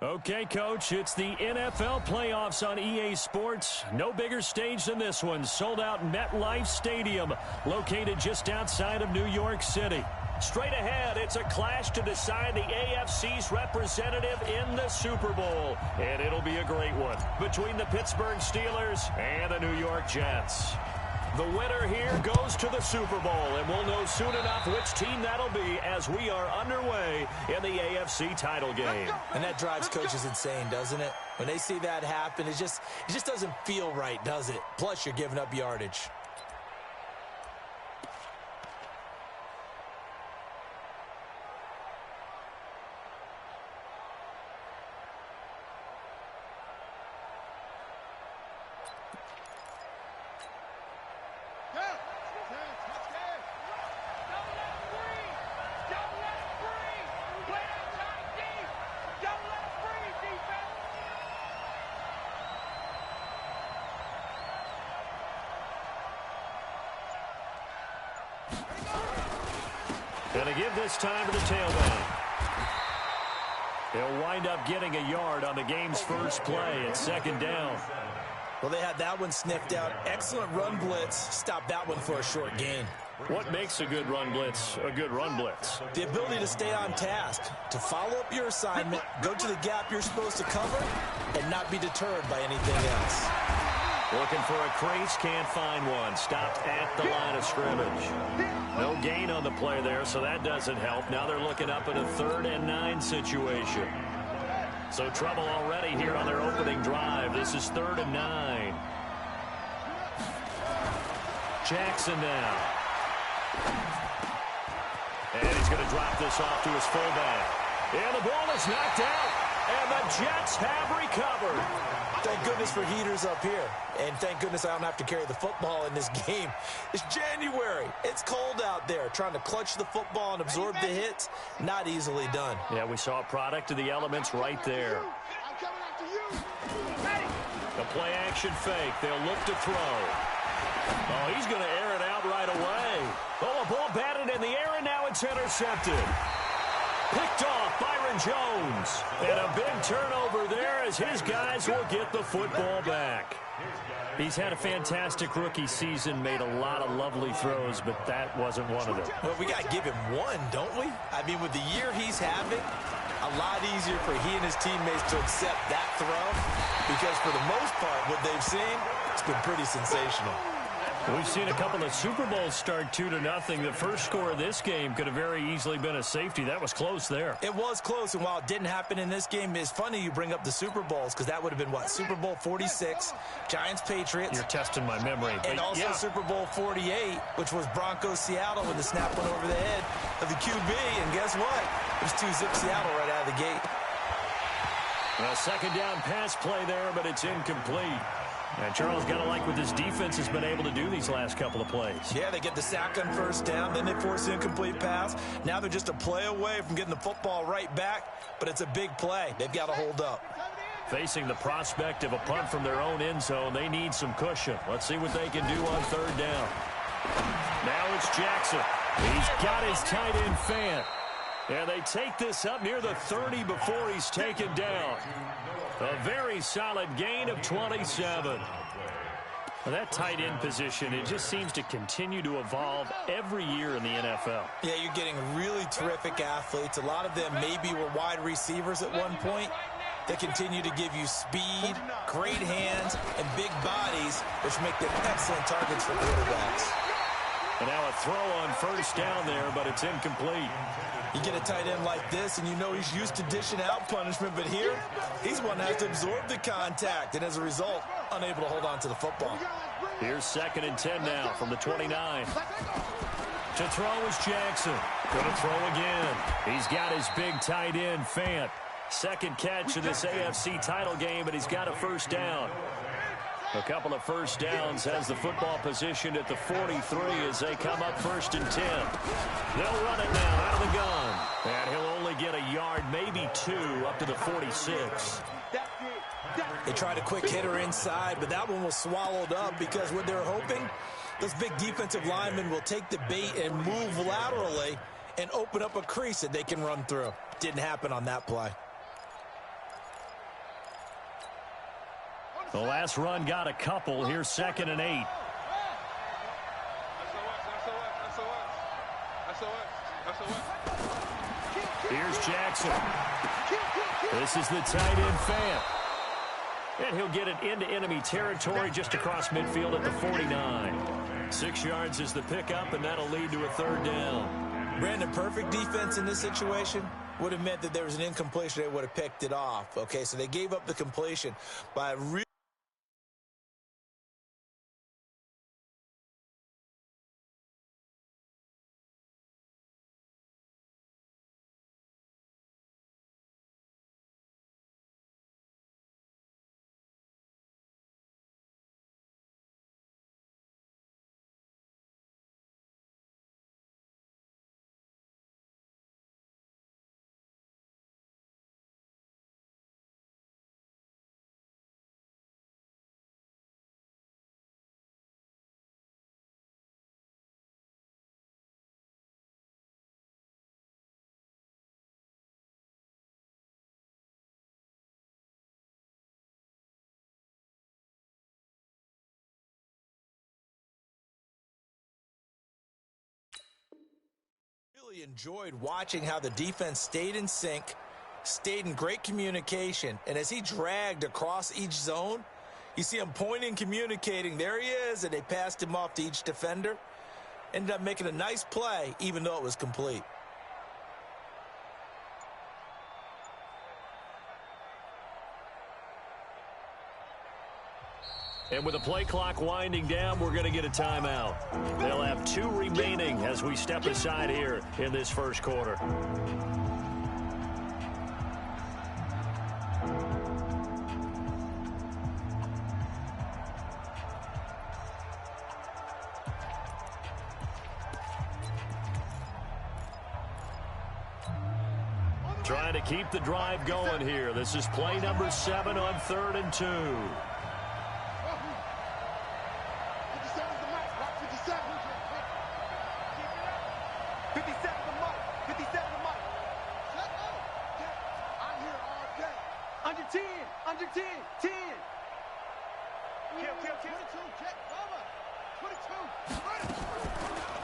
Okay, Coach, it's the NFL playoffs on EA Sports. No bigger stage than this one. Sold out MetLife Stadium, located just outside of New York City. Straight ahead, it's a clash to decide the AFC's representative in the Super Bowl. And it'll be a great one between the Pittsburgh Steelers and the New York Jets. The winner here goes to the Super Bowl, and we'll know soon enough which team that'll be as we are underway in the AFC title game. And that drives coaches insane, doesn't it? When they see that happen, it just doesn't feel right, does it? Plus, you're giving up yardage. Going to give this time to the tailback. He'll wind up getting a yard on the game's first play at second down. Well, they had that one sniffed out. Excellent run blitz. Stop that one for a short gain. What makes a good run blitz a good run blitz? The ability to stay on task, to follow up your assignment, go to the gap you're supposed to cover, and not be deterred by anything else. Looking for a crease, can't find one. Stopped at the line of scrimmage. No gain on the play there, so that doesn't help. Now they're looking up in a 3rd and 9 situation. So trouble already here on their opening drive. This is 3rd and 9. Jackson now. And he's going to drop this off to his fullback. And the ball is knocked out. And the Jets have recovered. Thank goodness for heaters up here. And thank goodness I don't have to carry the football in this game. It's January. It's cold out there. Trying to clutch the football and absorb the hits, not easily done. Yeah, we saw a product of the elements right there. The play action fake. They'll look to throw. Oh, he's going to air it out right away. Oh, a ball batted in the air, and now it's intercepted. Picked off Byron Jones. And a big turnover there as his guys will get the football back. He's had a fantastic rookie season, made a lot of lovely throws, but that wasn't one of them. Well, we got to give him one, don't we? I mean, with the year he's having, a lot easier for he and his teammates to accept that throw because for the most part, what they've seen, it's been pretty sensational. We've seen a couple of Super Bowls start 2-0. The first score of this game could have very easily been a safety. That was close there. It was close, and while it didn't happen in this game, it's funny you bring up the Super Bowls because that would have been, what, Super Bowl 46, Giants-Patriots. You're testing my memory. And also yeah. Super Bowl 48, which was Broncos-Seattle when the snap went over the head of the QB, and guess what? It was 2-zip Seattle right out of the gate. A second down pass play there, but it's incomplete. And Charles got to like what this defense has been able to do these last couple of plays. Yeah, they get the sack on first down, then they force an incomplete pass. Now they're just a play away from getting the football right back, but it's a big play. They've got to hold up. Facing the prospect of a punt from their own end zone, they need some cushion. Let's see what they can do on 3rd down. Now it's Jackson. He's got his tight end Fant. And they take this up near the 30 before he's taken down. A very solid gain of 27. Well, that tight end position, it just seems to continue to evolve every year in the NFL. Yeah, you're getting really terrific athletes. A lot of them maybe were wide receivers at one point. They continue to give you speed, great hands, and big bodies, which make them excellent targets for quarterbacks. And now a throw on 1st down there, but it's incomplete. You get a tight end like this, and you know he's used to dishing out punishment, but here, he's one that has to absorb the contact, and as a result, unable to hold on to the football. Here's 2nd and 10 now from the 29. To throw is Jackson. Going to throw again. He's got his big tight end, Fant. Second catch of this AFC title game, but he's got a 1st down. A couple of 1st downs has the football positioned at the 43 as they come up 1st and 10. They'll run it now out of the gun. And he'll only get a yard, maybe 2, up to the 46. They tried a quick hitter inside, but that one was swallowed up because what they're hoping, those big defensive linemen will take the bait and move laterally and open up a crease that they can run through. Didn't happen on that play. The last run got a couple. Here's 2nd and 8. Here's Jackson. This is the tight end fan. And he'll get it into enemy territory just across midfield at the 49. 6 yards is the pickup, and that'll lead to a 3rd down. Brandon, perfect defense in this situation would have meant that there was an incompletion. They would have picked it off. Okay, so they gave up the completion by really. Really enjoyed watching how the defense stayed in sync, stayed in great communication, and as he dragged across each zone, you see him pointing, communicating, there he is, and they passed him off to each defender. Ended up making a nice play, even though it was complete. And with the play clock winding down, we're going to get a timeout. They'll have 2 remaining as we step aside here in this first quarter. Trying to keep the drive going here. This is play number 7 on 3rd and 2.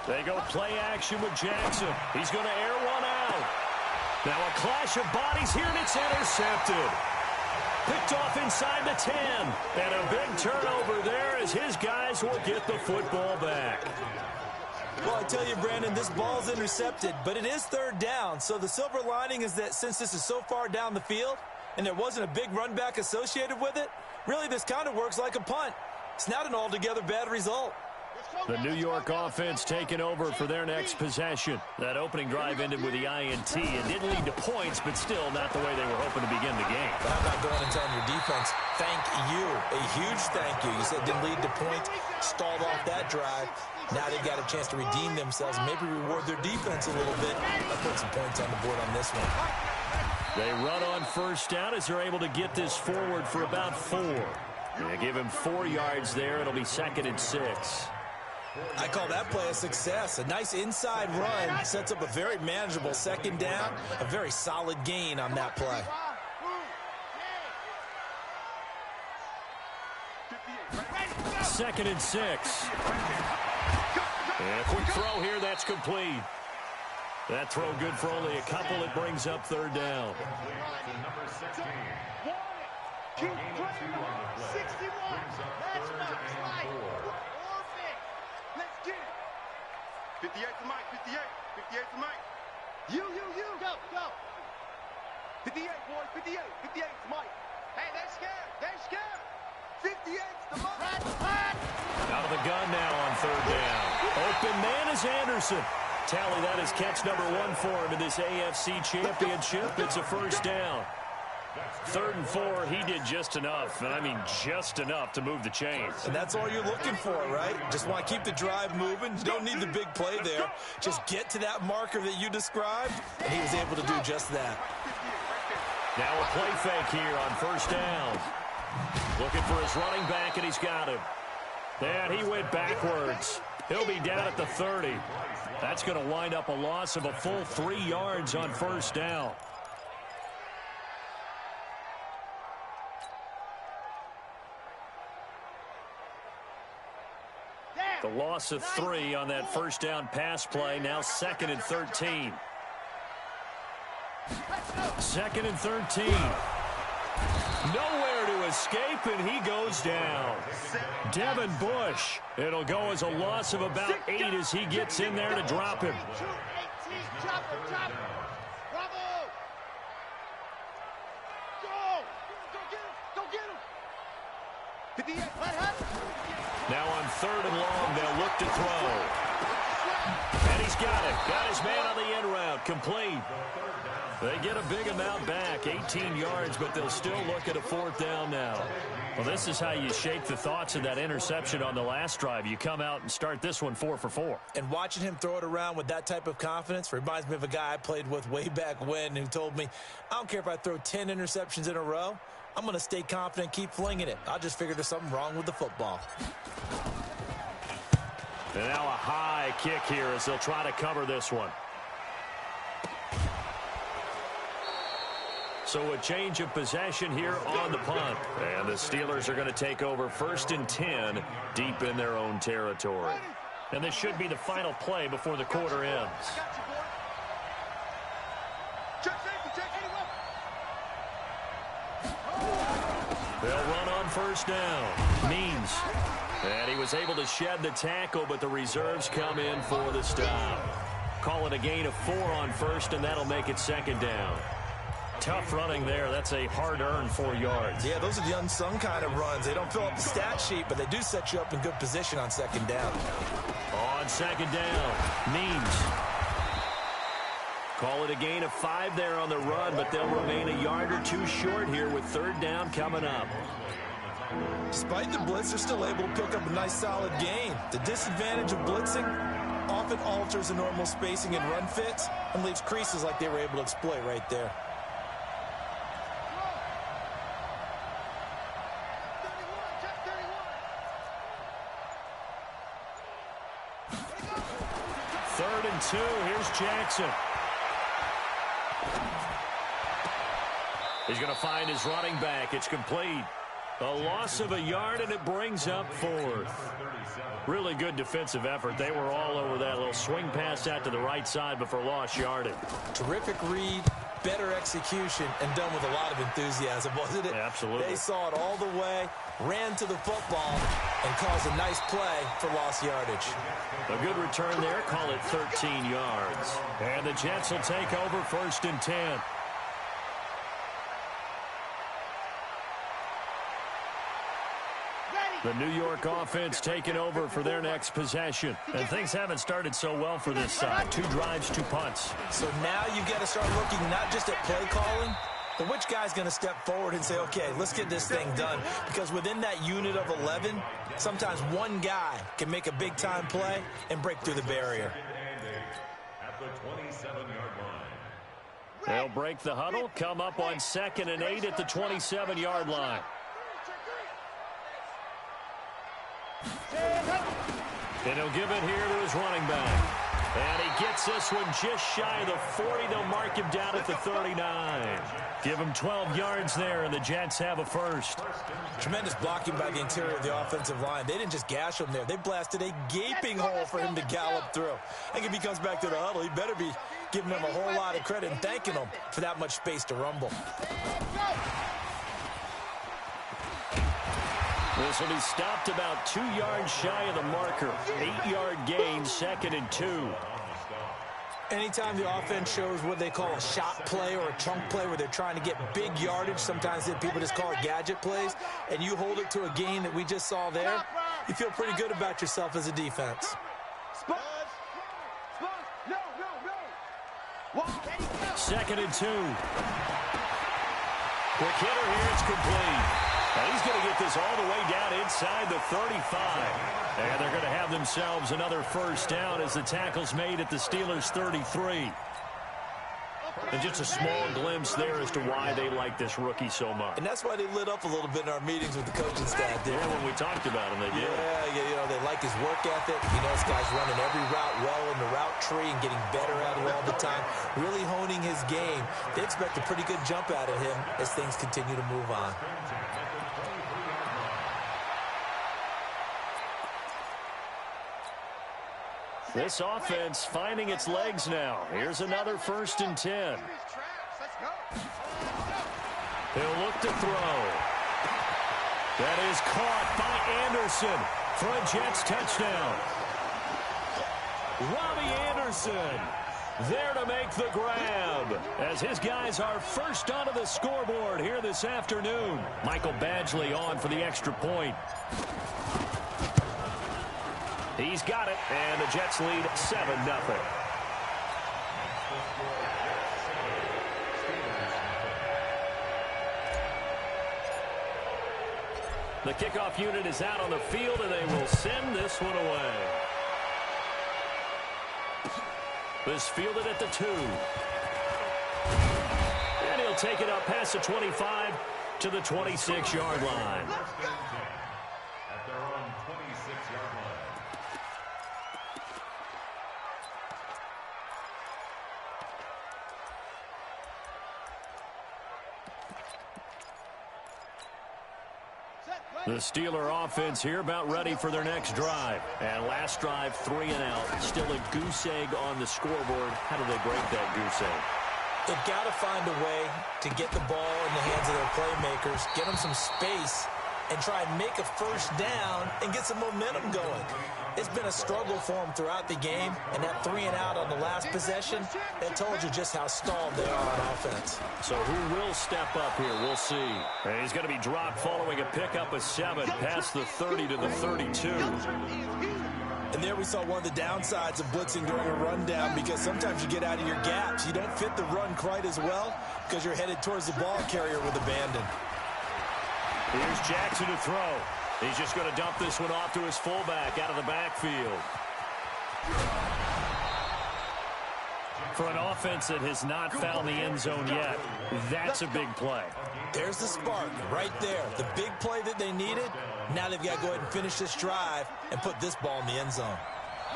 They go play action with Jackson. He's going to air one out. Now a clash of bodies here, and it's intercepted. Picked off inside the 10. And a big turnover there as his guys will get the football back. Well, I tell you, Brandon, this ball's intercepted, but it is 3rd down. So the silver lining is that since this is so far down the field and there wasn't a big run back associated with it, really this kind of works like a punt. It's not an altogether bad result. The New York offense taking over for their next possession. That opening drive ended with the INT. It didn't lead to points, but still not the way they were hoping to begin the game. But how about going and telling your defense, thank you, a huge thank you. You said it didn't lead to points, stalled off that drive. Now they've got a chance to redeem themselves, maybe reward their defense a little bit. I'll put some points on the board on this one. They run on 1st down as they're able to get this forward for about 4. They give him 4 yards there. It'll be 2nd and 6. I call that play a success. A nice inside run sets up a very manageable 2nd down. A very solid gain on that play. Second and 6. And a quick throw here. That's complete. That throw good for only a couple. It brings up 3rd down. Keep playing on 61. That's not right. Let's get it. 58 to Mike. 58. 58 to Mike. You. Go. 58, boys. 58. 58 to Mike. Hey, they're scared. 58 to Mike. Out of the gun now on 3rd down. Open man is Anderson. Tally, that is catch number 1 for him in this AFC Championship. It's a 1st down. 3rd and 4, he did just enough, and I mean just enough to move the chains. And that's all you're looking for, right? Just want to keep the drive moving. You don't need the big play there. Just get to that marker that you described, and he was able to do just that. Now a play fake here on 1st down. Looking for his running back, and he's got him. And he went backwards. He'll be down at the 30. That's going to wind up a loss of a full 3 yards on 1st down. A loss of 3 on that first down pass play. Now 2nd and 13. 2nd and 13. Nowhere to escape, and he goes down. Devin Bush. It'll go as a loss of about 8 as he gets in there to drop him. Now on 3rd and long, they'll look to throw. And he's got it. Got his man on the end route. Complete. They get a big amount back, 18 yards, but they'll still look at a 4th down now. Well, this is how you shake the thoughts of that interception on the last drive. You come out and start this one 4 for 4. And watching him throw it around with that type of confidence reminds me of a guy I played with way back when who told me, I don't care if I throw 10 interceptions in a row. I'm going to stay confident, keep flinging it. I just figure there's something wrong with the football. And now a high kick here as they'll try to cover this one. So a change of possession here on the punt. And the Steelers are going to take over 1st and 10 deep in their own territory. And this should be the final play before the quarter ends. They'll run on 1st down. Means. And he was able to shed the tackle, but the reserves come in for the stop. Call it a gain of 4 on 1st, and that'll make it 2nd down. Tough running there. That's a hard-earned 4 yards. Yeah, those are the unsung kind of runs. They don't fill up the stat sheet, but they do set you up in good position on 2nd down. On 2nd down, Means. Call it a gain of 5 there on the run, but they'll remain a yard or 2 short here with 3rd down coming up. Despite the blitz, they're still able to pick up a nice solid gain. The disadvantage of blitzing often alters the normal spacing and run fits and leaves creases like they were able to exploit right there. Third and 2. Here's Jackson. He's going to find his running back. It's complete. A loss of a yard, and it brings up 4th. Really good defensive effort. They were all over that little swing pass out to the right side before lost yardage. Terrific read, better execution, and done with a lot of enthusiasm, wasn't it? Absolutely. They saw it all the way, ran to the football, and caused a nice play for lost yardage. A good return there. Call it 13 yards. And the Jets will take over 1st and 10. The New York offense taking over for their next possession. And things haven't started so well for this side. 2 drives, 2 punts. So now you've got to start looking not just at play calling, but which guy's going to step forward and say, okay, let's get this thing done. Because within that unit of 11, sometimes one guy can make a big-time play and break through the barrier. At the 27-yard line. They'll break the huddle, come up on 2nd and 8 at the 27-yard line. And he'll give it here to his running back. And he gets this one just shy of the 40. They'll mark him down at the 39. Give him 12 yards there, and the Jets have a 1st. Tremendous blocking by the interior of the offensive line. They didn't just gash him there. They blasted a gaping hole for him to gallop through. I think if he comes back to the huddle, he better be giving them a whole lot of credit and thanking them for that much space to rumble. This will be stopped about 2 yards shy of the marker. 8-yard gain, 2nd and 2. Anytime the offense shows what they call a shot play or a chunk play where they're trying to get big yardage, sometimes people just call it gadget plays, and you hold it to a gain that we just saw there, you feel pretty good about yourself as a defense. Second and 2. Quick hitter here, it's complete. And he's going to get this all the way down inside the 35. And they're going to have themselves another 1st down as the tackle's made at the Steelers' 33. And just a small glimpse there as to why they like this rookie so much. And that's why they lit up a little bit in our meetings with the coaching staff. Yeah, when we talked about him, they did. Yeah, you know, they like his work ethic. You know, this guy's running every route well in the route tree and getting better at it all the time. Really honing his game. They expect a pretty good jump out of him as things continue to move on. This offense finding its legs now. Here's another 1st and 10. He'll look to throw. That is caught by Anderson for a Jets touchdown. Robbie Anderson there to make the grab as his guys are first onto the scoreboard here this afternoon. Michael Badgley on for the extra point. He's got it, and the Jets lead 7-0. The kickoff unit is out on the field, and they will send this one away. This fielded at the 2. And he'll take it up past the 25 to the 26-yard line. At their own 26-yard line. The Steeler offense here about ready for their next drive. And last drive, 3 and out. Still a goose egg on the scoreboard. How do they break that goose egg? They've got to find a way to get the ball in the hands of their playmakers, get them some space, and try and make a first down and get some momentum going. It's been a struggle for them throughout the game, and that 3 and out on the last possession, that told you just how stalled they are on offense. So who will step up here? We'll see. And he's going to be dropped following a pickup of 7 past the 30 to the 32. And there we saw one of the downsides of blitzing during a rundown, because sometimes you get out of your gaps. You don't fit the run quite as well because you're headed towards the ball carrier with abandon. Here's Jackson to throw. He's just going to dump this one off to his fullback out of the backfield. For an offense that has not found the end zone yet, that's a big play. There's the spark right there. The big play that they needed. Now they've got to go ahead and finish this drive and put this ball in the end zone.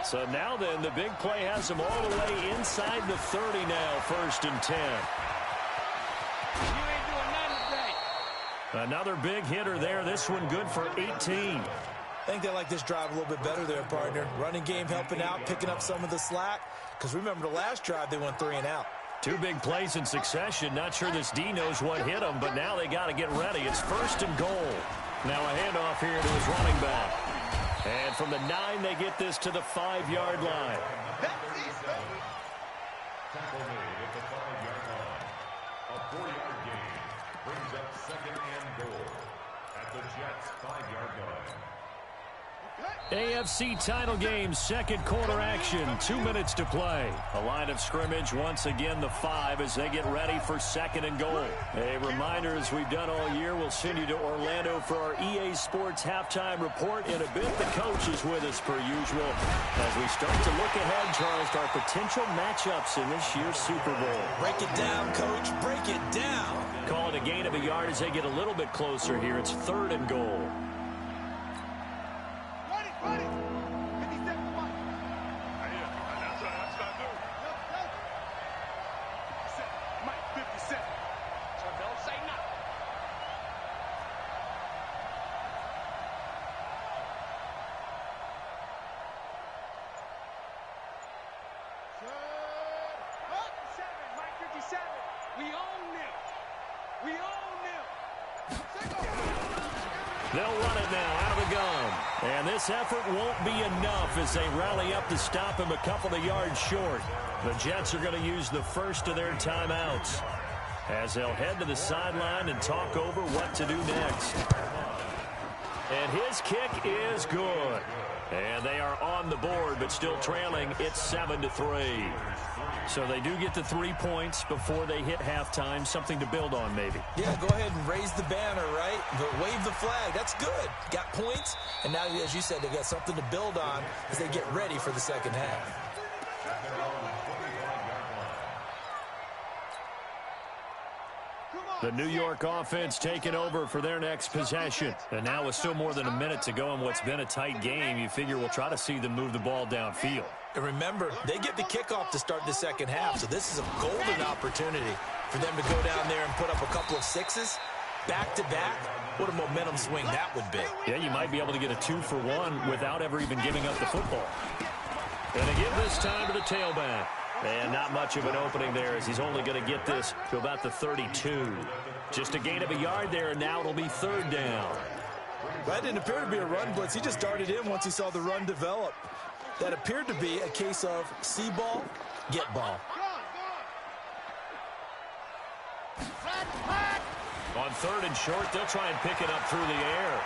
So now then, the big play has them all the way inside the 30 now, 1st and 10. Another big hitter there. This one good for 18. I think they like this drive a little bit better there, partner. Running game helping out, picking up some of the slack. Because remember, the last drive, they went 3 and out. 2 big plays in succession. Not sure this D knows what hit him, but now they got to get ready. It's 1st and goal. Now a handoff here to his running back. And from the 9, they get this to the 5-yard line. Tackle made at the 5-yard line. A 4-yard gain brings up 2nd and goal at the Jets' 5-yard line. AFC title game, 2nd quarter action, 2 minutes to play. A line of scrimmage, once again the 5 as they get ready for 2nd and goal. A reminder, as we've done all year, we'll send you to Orlando for our EA Sports halftime report. In a bit, the coach is with us per usual as we start to look ahead, Charles, to our potential matchups in this year's Super Bowl. Break it down, coach. Break it down. Call it a gain of a yard as they get a little bit closer here. It's 3rd and goal. Ready. 57 to Mike. That's what I do. Mike, 57. So don't say nothing. Up 7, Mike 57. We own them. We own them. They'll run it now out of the gun. And this effort won't be enough as they rally up to stop him a couple of yards short. The Jets are going to use the first of their timeouts as they'll head to the sideline and talk over what to do next. And his kick is good. And they are on the board, but still trailing. It's 7-3. So they do get the 3 points before they hit halftime. Something to build on, maybe. Yeah, go ahead and raise the banner, right? But wave the flag. That's good. Got points. And now, as you said, they've got something to build on as they get ready for the second half. The New York offense taking over for their next possession. And now with still more than a minute to go in what's been a tight game, you figure we'll try to see them move the ball downfield. And remember, they get the kickoff to start the second half, so this is a golden opportunity for them to go down there and put up a couple of 6s back-to-back. What a momentum swing that would be. Yeah, you might be able to get a 2-for-1 without ever even giving up the football. Going to give this time to the tailback. And not much of an opening there as he's only going to get this to about the 32. Just a gain of a yard there, and now it'll be 3rd down. That didn't appear to be a run blitz. He just darted in once he saw the run develop. That appeared to be a case of see ball, get ball. On 3rd and short, they'll try and pick it up through the air.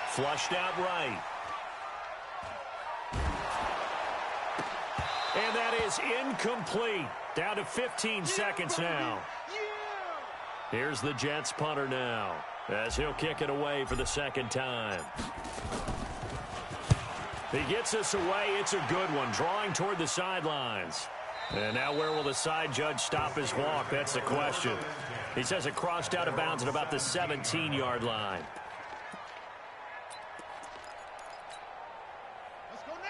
Flushed out right. And that is incomplete. Down to 15 seconds now. Here's the Jets punter now, as he'll kick it away for the 2nd time. He gets us away. It's a good one, drawing toward the sidelines. And now where will the side judge stop his walk? That's the question. He says it crossed out of bounds at about the 17-yard line.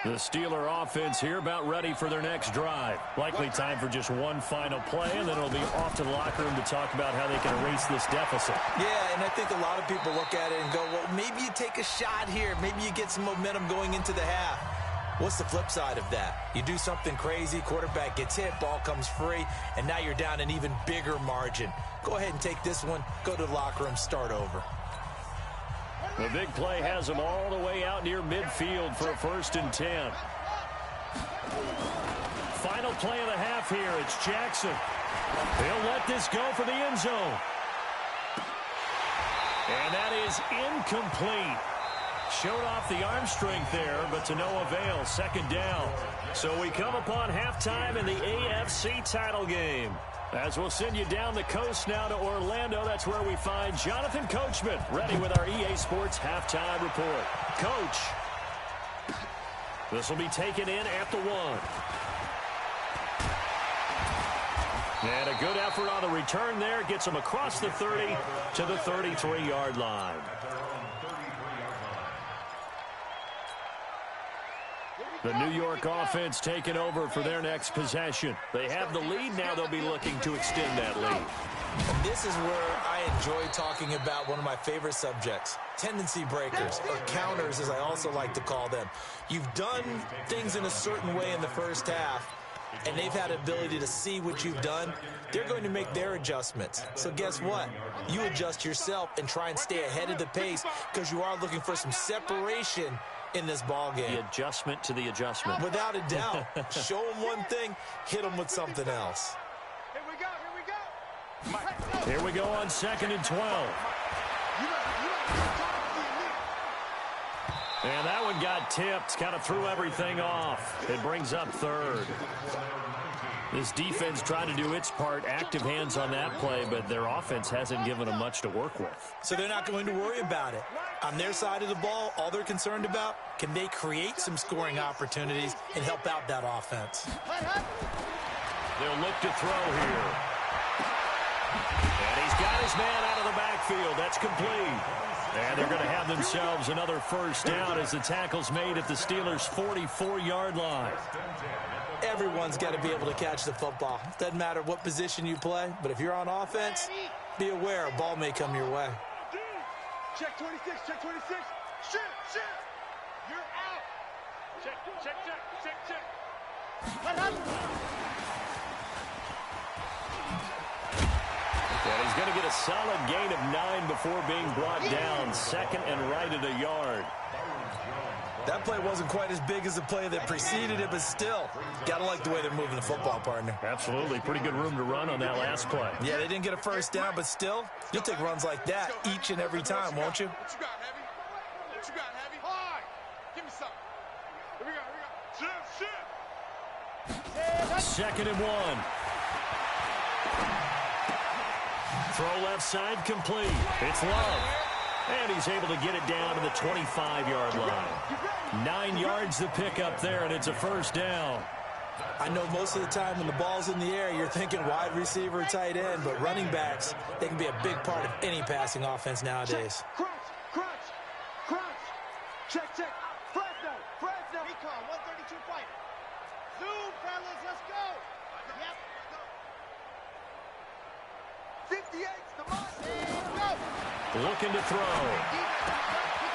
The Steeler offense here about ready for their next drive. Likely time for just one final play, and then it'll be off to the locker room to talk about how they can erase this deficit. Yeah, and I think a lot of people look at it and go, well, maybe you take a shot here. Maybe you get some momentum going into the half. What's the flip side of that? You do something crazy, quarterback gets hit, ball comes free, and now you're down an even bigger margin. Go ahead and take this one, go to the locker room, start over. The big play has them all the way out near midfield for a 1st and 10. Final play of the half here. It's Jackson. They'll let this go for the end zone. And that is incomplete. Showed off the arm strength there, but to no avail. 2nd down. So we come upon halftime in the AFC title game. As we'll send you down the coast now to Orlando, that's where we find Jonathan Coachman, ready with our EA Sports halftime report. Coach, this will be taken in at the 1. And a good effort on the return there. Gets him across the 30 to the 33-yard line. The New York offense taking over for their next possession. They have the lead. Now they'll be looking to extend that lead. And this is where I enjoy talking about one of my favorite subjects, tendency breakers, or counters as I also like to call them. You've done things in a certain way in the first half, and they've had the ability to see what you've done. They're going to make their adjustments. So guess what? You adjust yourself and try and stay ahead of the pace because you are looking for some separation in this ball game. The adjustment to the adjustment. Without a doubt. Show them one thing, hit them with something else. Here we go, here we go. Here we go on 2nd and 12. And that one got tipped, kind of threw everything off. It brings up 3rd. This defense tried to do its part, active hands on that play, but their offense hasn't given them much to work with. So they're not going to worry about it. On their side of the ball, all they're concerned about, can they create some scoring opportunities and help out that offense? They'll look to throw here. And he's got his man out of the backfield. That's complete. And they're going to have themselves another 1st down as the tackle's made at the Steelers' 44-yard line. Everyone's got to be able to catch the football. Doesn't matter what position you play, but if you're on offense, be aware a ball may come your way. Check 26, check 26. Shoot, shoot. You're out. Check, check, check, check, check. And he's going to get a solid gain of 9 before being brought down. 2nd and right at a yard. That play wasn't quite as big as the play that preceded it, but still, got to like the way they're moving the football, partner. Absolutely. Pretty good room to run on that last play. Yeah, they didn't get a 1st down, but still, you'll take runs like that each and every time, won't you? What you got, Heavy? What you got, Heavy? Hard. Give me something. Here we go, here we go. Shoot, shoot. 2nd and 1. Throw left side complete. It's Love. And he's able to get it down to the 25-yard line. 9 yards to pick up there, and it's a 1st down. I know most of the time when the ball's in the air, you're thinking wide receiver, tight end, but running backs, they can be a big part of any passing offense nowadays. Crunch, crunch, crunch. Check, check. Fresno, Fresno. Recon, 132 fighter. Zoom, fellas, let's go. Yep. 58's the mark. Go. Looking to throw.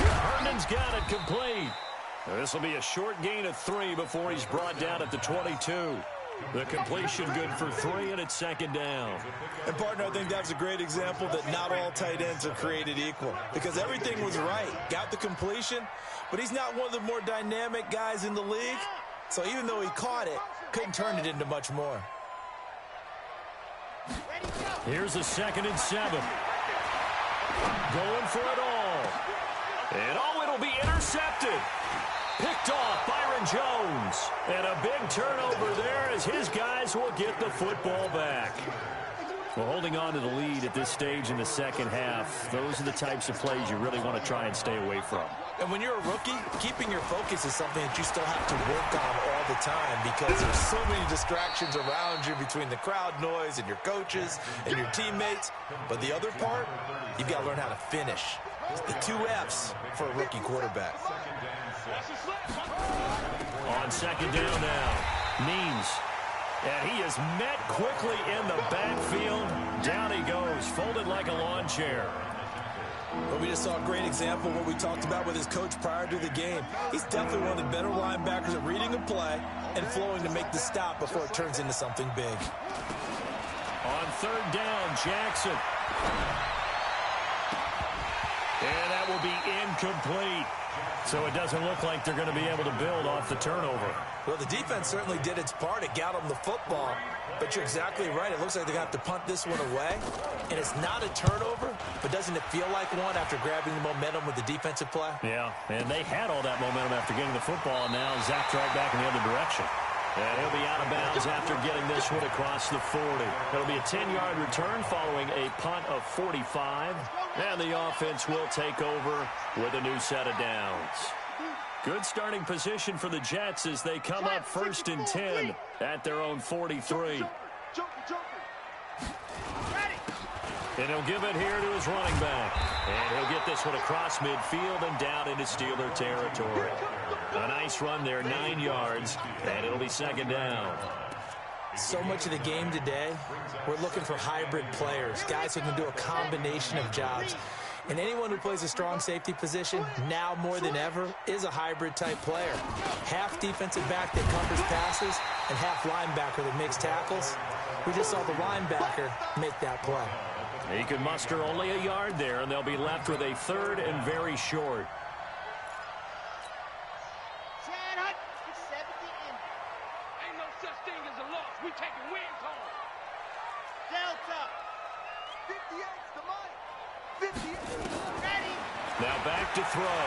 Herndon's got it complete. This will be a short gain of 3 before he's brought down at the 22. The completion good for 3, and it's second down. And, partner, I think that's a great example that not all tight ends are created equal, because everything was right. Got the completion, but he's not one of the more dynamic guys in the league. So even though he caught it, couldn't turn it into much more. Here's a 2nd and 7. Going for it all. And, it'll be intercepted. Picked off Byron Jones. And a big turnover there as his guys will get the football back. Well, holding on to the lead at this stage in the second half, those are the types of plays you really want to try and stay away from. And when you're a rookie, keeping your focus is something that you still have to work on all the time, because there's so many distractions around you between the crowd noise and your coaches and your teammates. But the other part, you've got to learn how to finish. The 2 F's for a rookie quarterback. On second down now, Means. And he is met quickly in the backfield. Down he goes, folded like a lawn chair. Well, we just saw a great example of what we talked about with his coach prior to the game. He's definitely one of the better linebackers at reading a play and flowing to make the stop before it turns into something big. On third down, Jackson. And that will be incomplete. So it doesn't look like they're going to be able to build off the turnover. Well, the defense certainly did its part. It got them the football. But you're exactly right. It looks like they're going to have to punt this one away. And it's not a turnover, but doesn't it feel like one after grabbing the momentum with the defensive play? Yeah, and they had all that momentum after getting the football, and now zapped right back in the other direction. And he'll be out of bounds after getting this one across the 40. It'll be a 10-yard return following a punt of 45. And the offense will take over with a new set of downs. Good starting position for the Jets as they come up 1st and 10 at their own 43. And he'll give it here to his running back. And he'll get this one across midfield and down into Steeler territory. A nice run there, 9 yards, and it'll be second down. So much of the game today, we're looking for hybrid players, guys who can do a combination of jobs. And anyone who plays a strong safety position, now more than ever, is a hybrid-type player. Half defensive back that covers passes and half linebacker that makes tackles. We just saw the linebacker make that play. He can muster only a yard there, and they'll be left with a 3rd and very short. Ain't no such thing as a loss. We taking wins home. Delta. 58's the mic. 58. Ready. Now back to throw.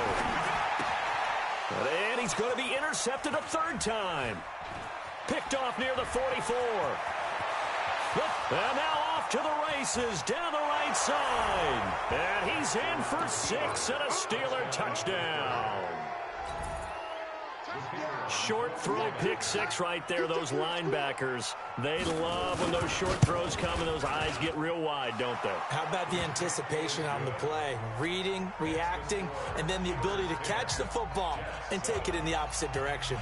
And he's going to be intercepted a 3rd time. Picked off near the 44. And now off to the races down the right side. And he's in for 6 and a Steeler touchdown. Short throw, pick 6 right there. Those linebackers, they love when those short throws come and those eyes get real wide, don't they? How about the anticipation on the play? Reading, reacting, and then the ability to catch the football and take it in the opposite direction.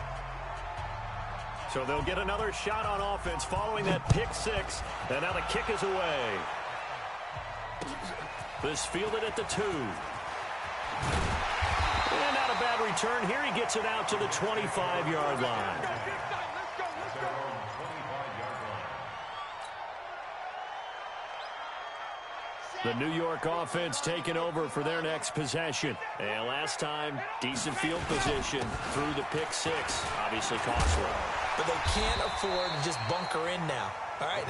So they'll get another shot on offense following that pick 6. And now the kick is away. This fielded at the 2. And not a bad return. Here he gets it out to the 25-yard line. The New York offense taking over for their next possession. And last time, decent field position through the pick 6. Obviously costly. But they can't afford to just bunker in now. All right,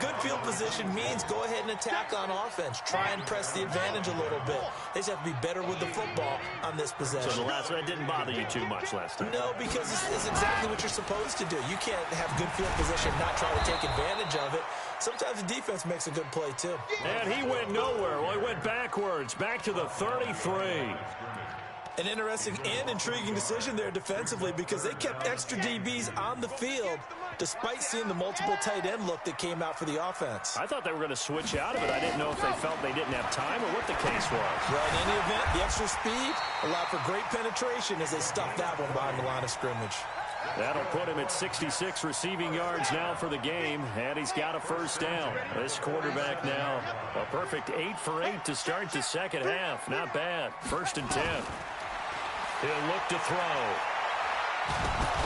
good field position means go ahead and attack on offense. Try and press the advantage a little bit. They just have to be better with the football on this possession. So the last one didn't bother you too much last time? No, because it's exactly what you're supposed to do. You can't have good field position and not try to take advantage of it. Sometimes the defense makes a good play, too. And he went nowhere. Well, he went backwards, back to the 33. An interesting and intriguing decision there defensively because they kept extra DBs on the field despite seeing the multiple tight end look that came out for the offense. I thought they were going to switch out of it. I didn't know if they felt they didn't have time or what the case was. Well, in any event, the extra speed allowed for great penetration as they stuffed that one behind the line of scrimmage. That'll put him at 66 receiving yards now for the game, and he's got a first down. This quarterback now, a perfect 8 for 8 to start the second half. Not bad. 1st and 10. He'll look to throw.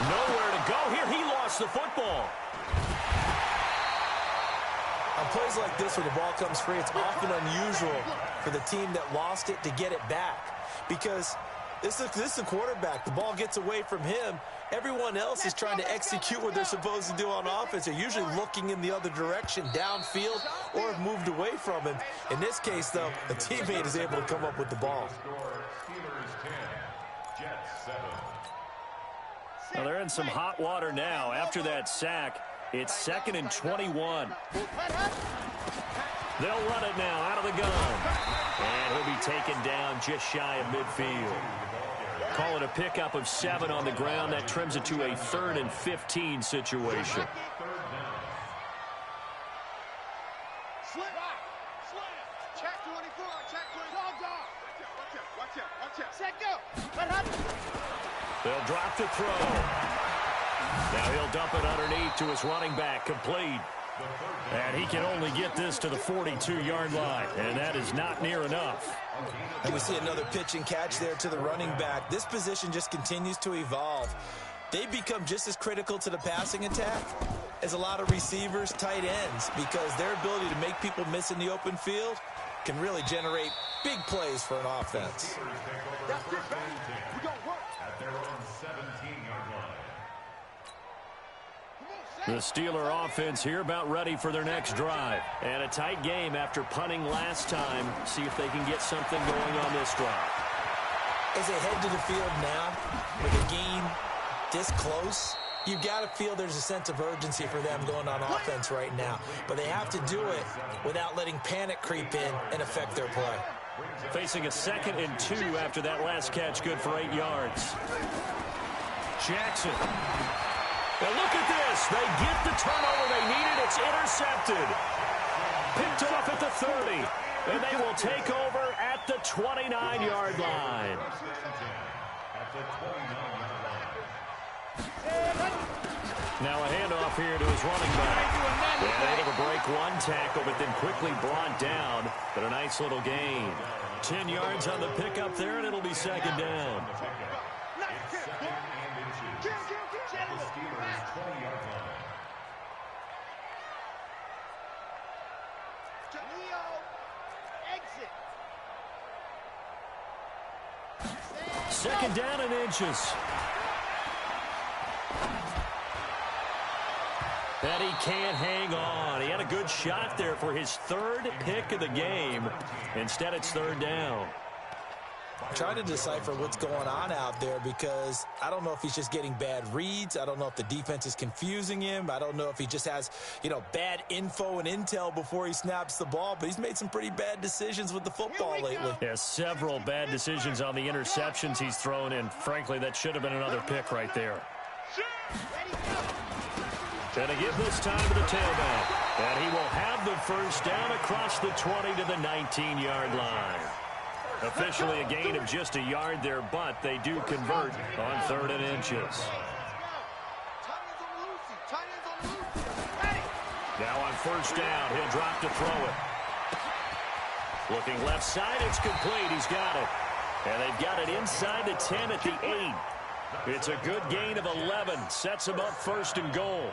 Nowhere to go here. He lost the football. On plays like this where the ball comes free, it's often unusual for the team that lost it to get it back. Because this is a quarterback. The ball gets away from him. Everyone else is trying to execute what they're supposed to do on offense. They're usually looking in the other direction, downfield, or have moved away from him. In this case, though, a teammate is able to come up with the ball. Well, they're in some hot water now. After that sack, it's 2nd and 21. They'll run it now out of the gun. And he'll be taken down just shy of midfield. Call it a pickup of 7 on the ground. That trims it to a 3rd and 15 situation. Check 24, check 24. Watch out. Set, go. They'll drop the throw. Now he'll dump it underneath to his running back, complete. And he can only get this to the 42-yard line, and that is not near enough. And we see another pitch and catch there to the running back. This position just continues to evolve. They become just as critical to the passing attack as a lot of receivers, tight ends, because their ability to make people miss in the open field can really generate big plays for an offense. That's it, baby. We gonna work. At their own 17-yard line. The Steeler offense here about ready for their next drive. And a tight game after punting last time. See if they can get something going on this drive. As they head to the field now, with a game this close, you've got to feel there's a sense of urgency for them going on offense right now. But they have to do it without letting panic creep in and affect their play. Facing a 2nd and 2 after that last catch, good for 8 yards. Jackson. Now look at this. They get the turnover they needed. It's intercepted. Picked off at the 30. And they will take over at the 29-yard line. Now a handoff here to his running back. And able to break one tackle, but then quickly brought down. But a nice little gain. 10 yards on the pickup there, and it'll be 2nd down. Second down and inches. And he can't hang on. He had a good shot there for his 3rd pick of the game. Instead, it's 3rd down. Trying to decipher what's going on out there, because I don't know if he's just getting bad reads. I don't know if the defense is confusing him. I don't know if he just has, bad info and intel before he snaps the ball. But he's made some pretty bad decisions with the football lately. Yeah, several bad decisions on the interceptions he's thrown in. Frankly, that should have been another pick right there. And to give this time to the tailback. And he will have the 1st down across the 20 to the 19-yard line. Officially a gain of just a yard there, but they do convert on 3rd and inches. Now on 1st down, he'll drop to throw it. Looking left side, it's complete. He's got it. And they've got it inside the 10 at the 8. It's a good gain of 11. Sets him up 1st and goal.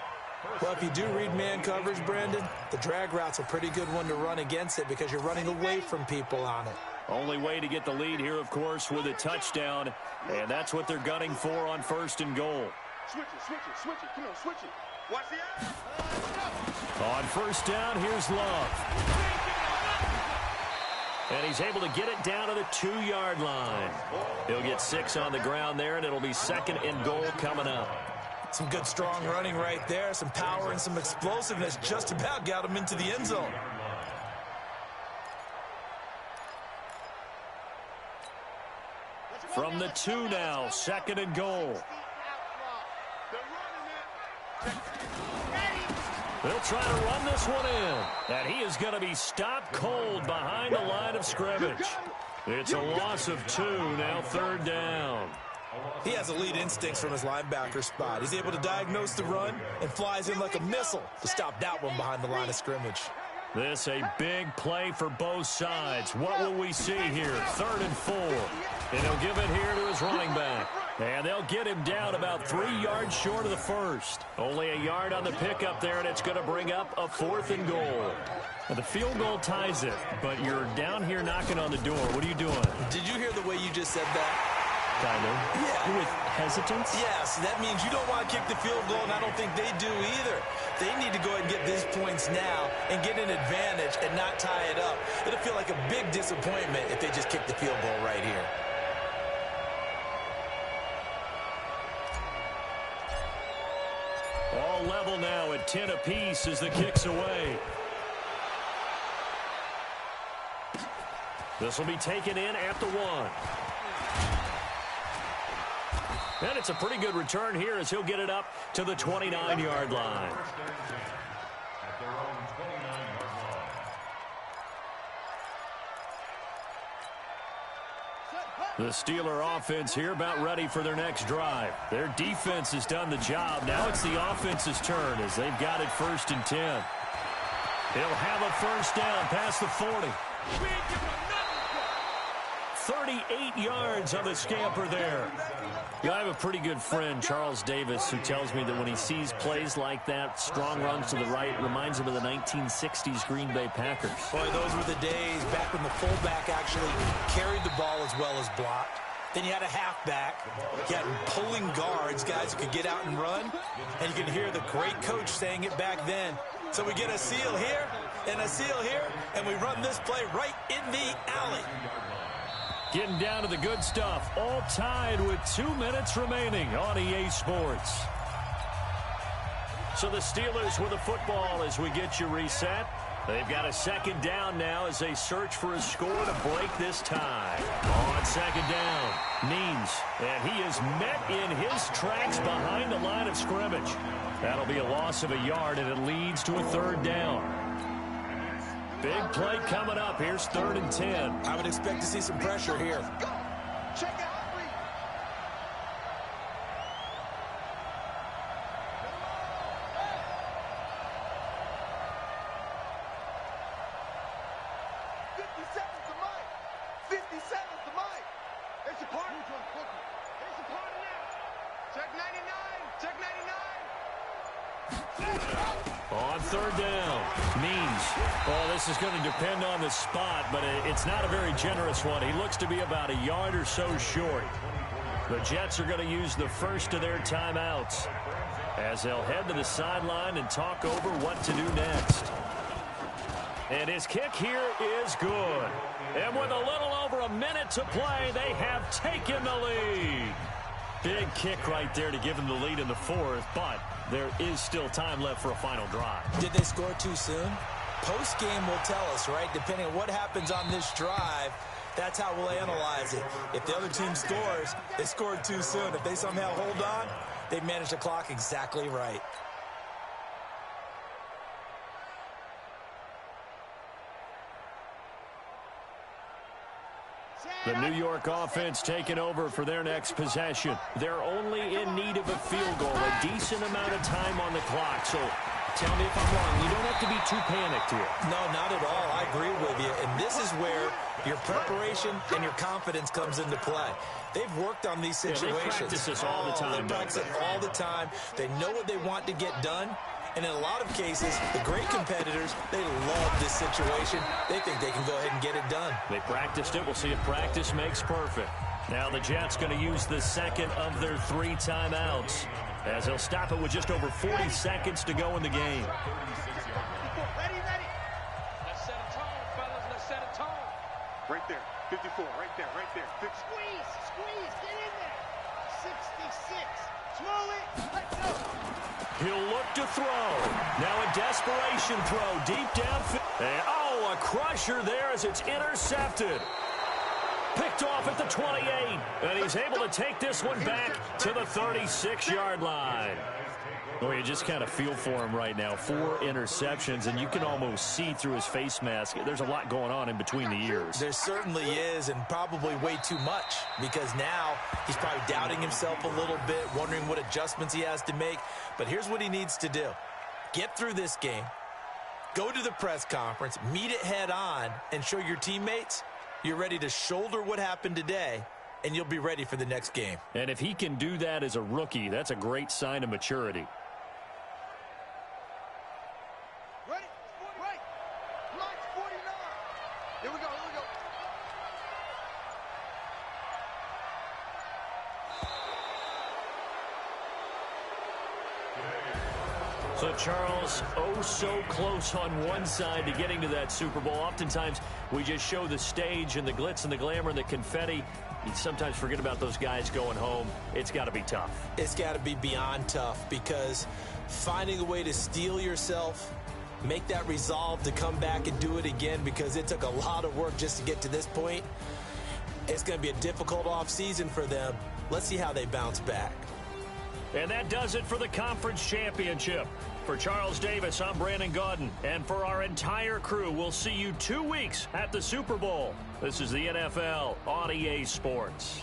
Well, if you do read man coverage, Brandon, the drag route's a pretty good one to run against it because you're running away from people on it. Only way to get the lead here, of course, with a touchdown. And that's what they're gunning for on 1st and goal. Switch it. Come on, switch it. Watch the On 1st down, here's Love. And he's able to get it down to the 2-yard line. He'll get 6 on the ground there, and it'll be 2nd and goal coming up. Some good, strong running right there. Some power and some explosiveness just about got him into the end zone. From the 2 now, 2nd and goal. They'll try to run this one in. And he is going to be stopped cold behind the line of scrimmage. It's a loss of 2, now 3rd down. He has elite instincts from his linebacker spot. He's able to diagnose the run and flies in like a missile to stop that one behind the line of scrimmage. This a big play for both sides. What will we see here? 3rd and 4. And he'll give it here to his running back. And they'll get him down about 3 yards short of the first. Only a yard on the pickup there, and it's going to bring up a 4th and goal. Now, the field goal ties it, but you're down here knocking on the door. What are you doing? Did you hear the way you just said that? Kind of. Yeah. With hesitance? Yes, that means you don't want to kick the field goal, and I don't think they do either. They need to go ahead and get these points now and get an advantage and not tie it up. It'll feel like a big disappointment if they just kick the field goal right here. All level now at 10 apiece as the kick's away. This will be taken in at the 1. And it's a pretty good return here as he'll get it up to the 29-yard line. The Steeler offense here about ready for their next drive. Their defense has done the job. Now it's the offense's turn as they've got it 1st and 10. He'll have a first down past the 40. 38 yards on the scamper there. You know, I have a pretty good friend, Charles Davis, who tells me that when he sees plays like that, strong runs to the right, reminds him of the 1960s Green Bay Packers. Boy, those were the days back when the fullback actually carried the ball as well as blocked. Then you had a halfback. You had pulling guards, guys who could get out and run. And you can hear the great coach saying it back then. So we get a seal here and a seal here, and we run this play right in the alley. Getting down to the good stuff. All tied with 2 minutes remaining on EA Sports. So the Steelers with the football as we get you reset. They've got a 2nd down now as they search for a score to break this tie. On 2nd down, Means. And he is met in his tracks behind the line of scrimmage. That'll be a loss of a yard, and it leads to a 3rd down. Big play coming up. Here's 3rd and 10. I would expect to see some pressure here. Check out. 50 seconds to Mike. 50 seconds to Mike. There's your partner. There's your partner now. Check 99. Check 99. On 3rd down, Means. Well, this is going to depend on the spot, but it's not a very generous one. He looks to be about a yard or so short. The Jets are going to use the first of their timeouts as they'll head to the sideline and talk over what to do next. And his kick here is good. And with a little over a minute to play, they have taken the lead. Big kick right there to give them the lead in the 4th, but there is still time left for a final drive. Did they score too soon? Post-game will tell us, right? Depending on what happens on this drive, that's how we'll analyze it. If the other team scores, they scored too soon. If they somehow hold on, they manage the clock exactly right. The New York offense taking over for their next possession. They're only in need of a field goal, a decent amount of time on the clock. So tell me if I'm wrong. You don't have to be too panicked here. No, not at all. I agree with you. And this is where your preparation and your confidence comes into play. They've worked on these situations. Yeah, they practice this all the time. They practice it all the time. They know what they want to get done. And in a lot of cases, the great competitors, they love this situation. They think they can go ahead and get it done. They practiced it. We'll see if practice makes perfect. Now the Jets going to use the 2nd of their 3 timeouts as they'll stop it with just over 40 seconds to go in the game. Ready. Let's set a tone, fellas. Let's set a tone. Right there. 54. Right there. Squeeze. Get in there. 66. Throw it. Let's go. He'll look to throw. Now a desperation throw deep downfield. Oh, a crusher there as it's intercepted. Picked off at the 28. And he's able to take this one back to the 36-yard line. Oh, you just kind of feel for him right now. 4 interceptions, and you can almost see through his face mask. There's a lot going on in between the ears. There certainly is, and probably way too much, because now he's probably doubting himself a little bit, wondering what adjustments he has to make. But here's what he needs to do. Get through this game, Go to the press conference, meet it head on, and show your teammates you're ready to shoulder what happened today, and you'll be ready for the next game. And if he can do that as a rookie, that's a great sign of maturity. Ready? Right. Line 49. Here we go. So, Charles, oh so close on one side to getting to that Super Bowl. Oftentimes, we just show the stage and the glitz and the glamour and the confetti. You sometimes forget about those guys going home. It's got to be tough. It's got to be beyond tough, because finding a way to steel yourself, make that resolve to come back and do it again, because it took a lot of work just to get to this point. It's going to be a difficult offseason for them. Let's see how they bounce back. And that does it for the conference championship. For Charles Davis, I'm Brandon Gaudin. And for our entire crew, we'll see you 2 weeks at the Super Bowl. This is the NFL on EA Sports.